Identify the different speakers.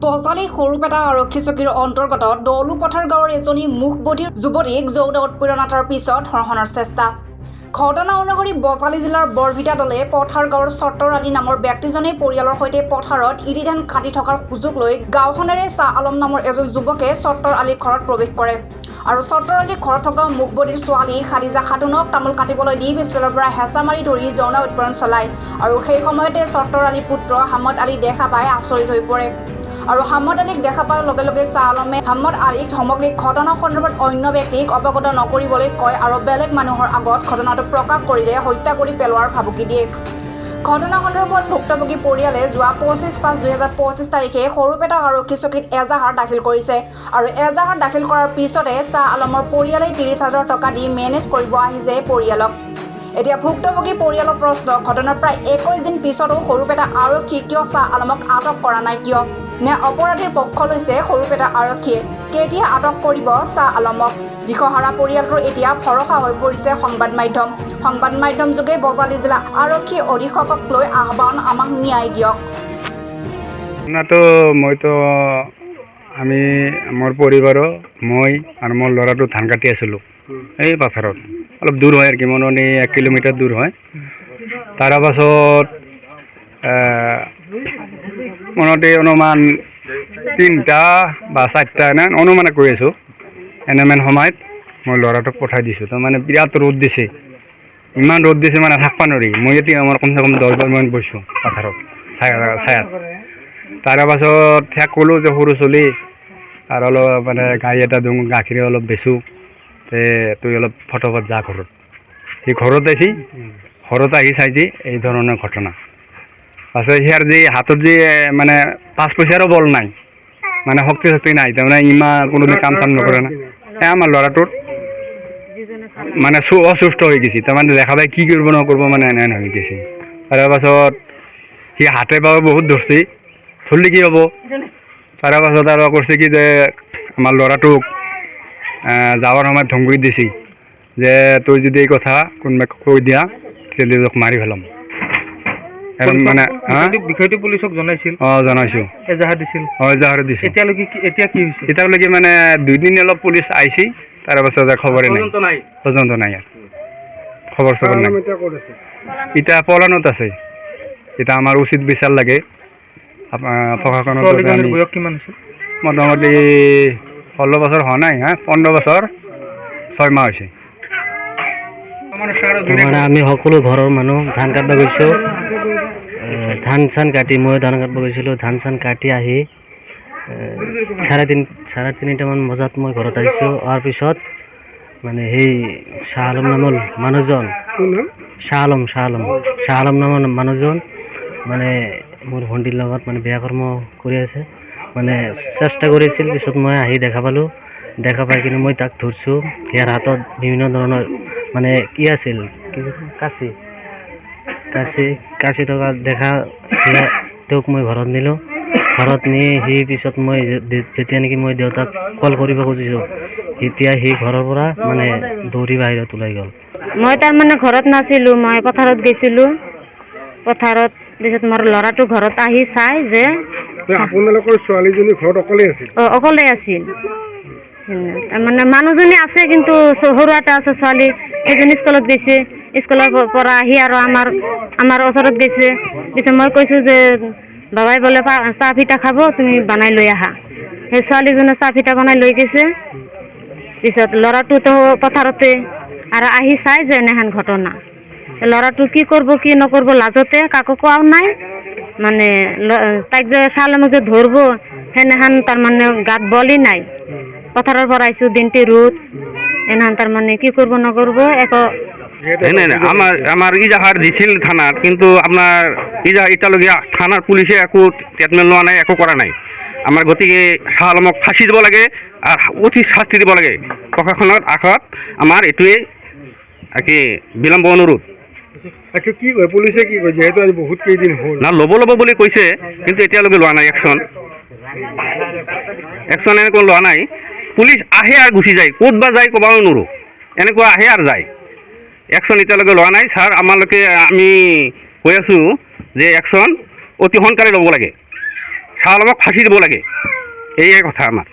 Speaker 1: বজালী সৰুপেটা আৰক্ষী চকীৰ অন্তৰ্গত দলুপথাৰ গাঁৱৰ এজনী মুখবধিৰ যুৱতীক যৌন উৎপীড়নতাৰ পিছত ধৰ্ষণৰ চেষ্টা। ঘটনা অনুসৰি বজালী জিলাৰ বৰভিটা দলে পথাৰ গাঁৱৰ চট্টৰ আলী নামৰ ব্যক্তিজনে পৰিয়ালৰ সৈতে পথাৰত ইৰি ধান কাটি থকাৰ সুযোগ লৈ গাঁওখনেৰে শ্বাহ আলম নামৰ এজন যুৱকে চট্টৰ আলীৰ ঘৰত প্ৰৱেশ কৰে আৰু চট্টৰ আলীৰ ঘৰত থকা মুখবধিৰ ছোৱালী খাদিজা খাতুনক তামোল কাটিবলৈ দি পিছফালৰ পৰা হেঁচা মাৰি ধৰি যৌন উৎপীড়ন চলায় আৰু সেই সময়তে চট্টৰ আলীৰ পুত্ৰ হামদ আলী দেখা পাই আচৰিত হৈ পৰে আৰু হামদ আলীক দেখা পোৱাৰ লগে লগে শ্বাহ আলমে হামদ আলীক ধমক দি ঘটনা সন্দৰ্ভত অন্য ব্যক্তিক অৱগত নকৰিবলৈ কয় আৰু বেলেগ মানুহৰ আগত ঘটনাটো প্ৰকাশ কৰিলে হত্যা কৰি পেলোৱাৰ ভাবুকি দিয়ে। ঘটনা সন্দৰ্ভত ভুক্তভোগী পৰিয়ালে যোৱা 25/5/2025 তাৰিখে সৰুপেটা আৰক্ষী চকীত এজাহাৰ দাখিল কৰিছে আৰু এজাহাৰ দাখিল কৰাৰ পিছতে শ্বাহ আলমৰ পৰিয়ালে 30,000 টকা দি মেনেজ কৰিব আহিছে পৰিয়ালক। এতিয়া ভুক্তভোগী পৰিয়ালৰ প্ৰশ্ন, ঘটনাৰ প্ৰায় 21 দিন পিছতো সৰুপেটা আৰক্ষী কিয় শ্বাহ আলমক আটক কৰা নাই কিয়? নে অপৰাধীৰ পক্ষ লৈছে সৰুপেটা আৰক্ষীয়ে? কেতিয়া আটক কৰিব শ্বাহ আলমক? দিশহাৰা পৰিয়ালটোৰ এতিয়া ভৰসা হৈ পৰিছে সংবাদ মাধ্যম যোগে বজালী জিলা আৰক্ষী অধীক্ষকক লৈ আহ্বান, আমাক ন্যায় দিয়ক।
Speaker 2: মইতো আমি মোৰ পৰিবাৰৰ মই আৰু মোৰ ল'ৰাটো ধান কাটি আছিলোঁ এই পথাৰত, অলপ দূৰ হয় আৰু কি মোটামুটি 1 কিলোমিটাৰ দূৰ হয়। তাৰ পাছত মোটামুটি অনুমান 3টা বা 4টা এনে অনুমানে কৈ আছোঁ, এনেমান সময়ত মই ল'ৰাটোক পঠাই দিছোঁ। তাৰমানে বিৰাট ৰ'দ দিছে, ইমান ৰ'দ দিছে মানে থাকিব নোৱাৰি। মই এতিয়া আমাৰ কমচে কম 10 বাৰমান বহিছোঁ পথাৰত ছায়াত। তাৰ পাছত সেয়া ক'লোঁ যে সৰু চলি আৰু অলপ মানে গাই এটা দিওঁ, গাখীৰ অলপ বেচোঁ, তুই অলপ ফটাফট যা ঘৰত। সি ঘৰত আহি চাইছি এই ধৰণৰ ঘটনা। পাছত সিয়াৰ যি হাতত যি মানে 5 পইচাৰো বল নাই, মানে শক্তি নাই, তাৰমানে ইমান কোনোদিন কাম চাম নকৰে না। আমাৰ ল'ৰাটোৰ মানে অসুস্থ হৈ গৈছে, তাৰমানে দেখা পাই কি কৰিব নকৰিব মানে এনে হৈ গৈছে। তাৰ পাছত সি হাতে পাৱে বহুত ধৰিছে, ধৰিলে কি হ'ব? তাৰ পাছত আৰু কৈছে কি যে আমাৰ ল'ৰাটোক যাৱাৰ সময়ত ধমকি দিছে যে তই যদি এই কথা কোনোবাক কৈ দিয়া তেতিয়াহ'লে তোক মাৰি পেলাম। মানে
Speaker 3: বিষয়টো পুলিচক জনাইছিল?
Speaker 2: জনাইছোঁ,
Speaker 3: এজাহাৰ দিছিল?
Speaker 2: এজাহাৰ দিছোঁ।
Speaker 3: এতিয়া কি হৈছে?
Speaker 2: এতিয়ালৈকে মানে 2 দিন অলপ পুলিচ আহিছে, তাৰ পাছত খবৰে নাই, তদন্ত নাই, খবৰ চবৰ নাই। এতিয়া পলানত আছে। এতিয়া আমাৰ উচিত বিচাৰ লাগে প্ৰশাসনৰ।
Speaker 3: বয়স কিমান হৈছে?
Speaker 2: মোটামুটি 16 বছৰ হোৱা নাই, 15 বছৰ 6 মাহ হৈছে।
Speaker 4: আমি সকলো ঘৰৰ মানুহ ধান কাটিব গৈছোঁ, ধান চান কাটি মই ধান কাটিব গৈছিলোঁ। ধান চান কাটি আহি 3:30মান বজাত মই ঘৰত আহিছোঁ। অহাৰ পিছত মানে সেই শ্বাহ আলম নামৰ মানুহজন, শ্বাহ আলম নামৰ মানুহজন মানে মোৰ ভণ্টিৰ লগত মানে বেয়া কৰ্ম কৰি আছে, মানে চেষ্টা কৰিছিল। পিছত মই আহি দেখা পালোঁ, দেখা পাই কিনে মই তাক ধৰিছোঁ। ইয়াৰ হাতত বিভিন্ন ধৰণৰ মানে কি আছিল, কাঁচি থকা দেখা তেওঁক মই ঘৰত নিলোঁ। ঘৰত নি সি পিছত মই যেতিয়া নেকি মই দেউতাক কল কৰিব খুজিছোঁ, তেতিয়া সি ঘৰৰ পৰা মানে দৌৰি বাহিৰত ওলাই গ'ল।
Speaker 5: মই তাৰমানে ঘৰত নাছিলোঁ, মই পথাৰত গৈছিলোঁ। পথাৰত পিছত মোৰ ল'ৰাটো ঘৰত আহি চাই যে
Speaker 3: আপোনালোকৰ ছোৱালীজনী ঘৰত অকলে আছিল?
Speaker 5: অকলে আছিল। তাৰমানে মানুহজনী আছে কিন্তু সৰু এটা আছে ছোৱালী, সেইজনী স্কুলত গৈছে। স্কুলৰ পৰা আহি আৰু আমাৰ ওচৰত গৈছে। পিছত মই কৈছোঁ যে বাবাই বোলে চাহ পিঠা খাব, তুমি বনাই লৈ আহা। সেই ছোৱালীজনে চাহ পিঠা বনাই লৈ গৈছে। পিছত ল'ৰাটোতো পথাৰতে আৰু আহি চাই যে এনেহেন ঘটনা। ল'ৰাটো কি কৰিব কি নকৰিব লাজতে কাকো কোৱাও নাই। মানে তাইক যে শ্বাহ আলমক যে ধৰিব সেনেহেন তাৰমানে গাত বলি নাই। পথাৰৰ পৰা আহিছোঁ, দিনটি ৰ'দ, এনেহেন তাৰমানে কি কৰিব নকৰিব একো।
Speaker 2: আমাৰ ইজাহাৰ দিছিল থানাত, কিন্তু আপোনাৰ এতিয়ালৈকে থানাৰ পুলিচে একো ট্ৰিটমেণ্ট লোৱা নাই, একো কৰা নাই। আমাৰ গতিকে শ্বাহ আলমক ফাঁচি দিব লাগে আৰু অতি শাস্তি দিব লাগে। প্ৰশাসনৰ আগত আমাৰ এইটোৱে কি বিলম্ব অনুৰোধ।
Speaker 3: কি কয় পুলিচে, কি কয় যিহেতু আজি বহুত কেইদিন হ'ল
Speaker 2: না ল'ব বুলি কৈছে, কিন্তু এতিয়ালৈকে লোৱা নাই একশ্যন এনেকৈ লোৱা নাই। পুলিচ আহে আৰু গুচি যায়, ক'ত বা যায় ক'ব নোৱাৰোঁ, এনেকুৱা আহে আৰু যায়। একশ্যন এতিয়ালৈকে লোৱা নাই। ছাৰ আমি কৈ আছোঁ যে একশ্যন অতি সোনকালে ল'ব লাগে। শ্বাহ আলমক ফাঁচি দিব লাগে, এয়াই কথা আমাৰ।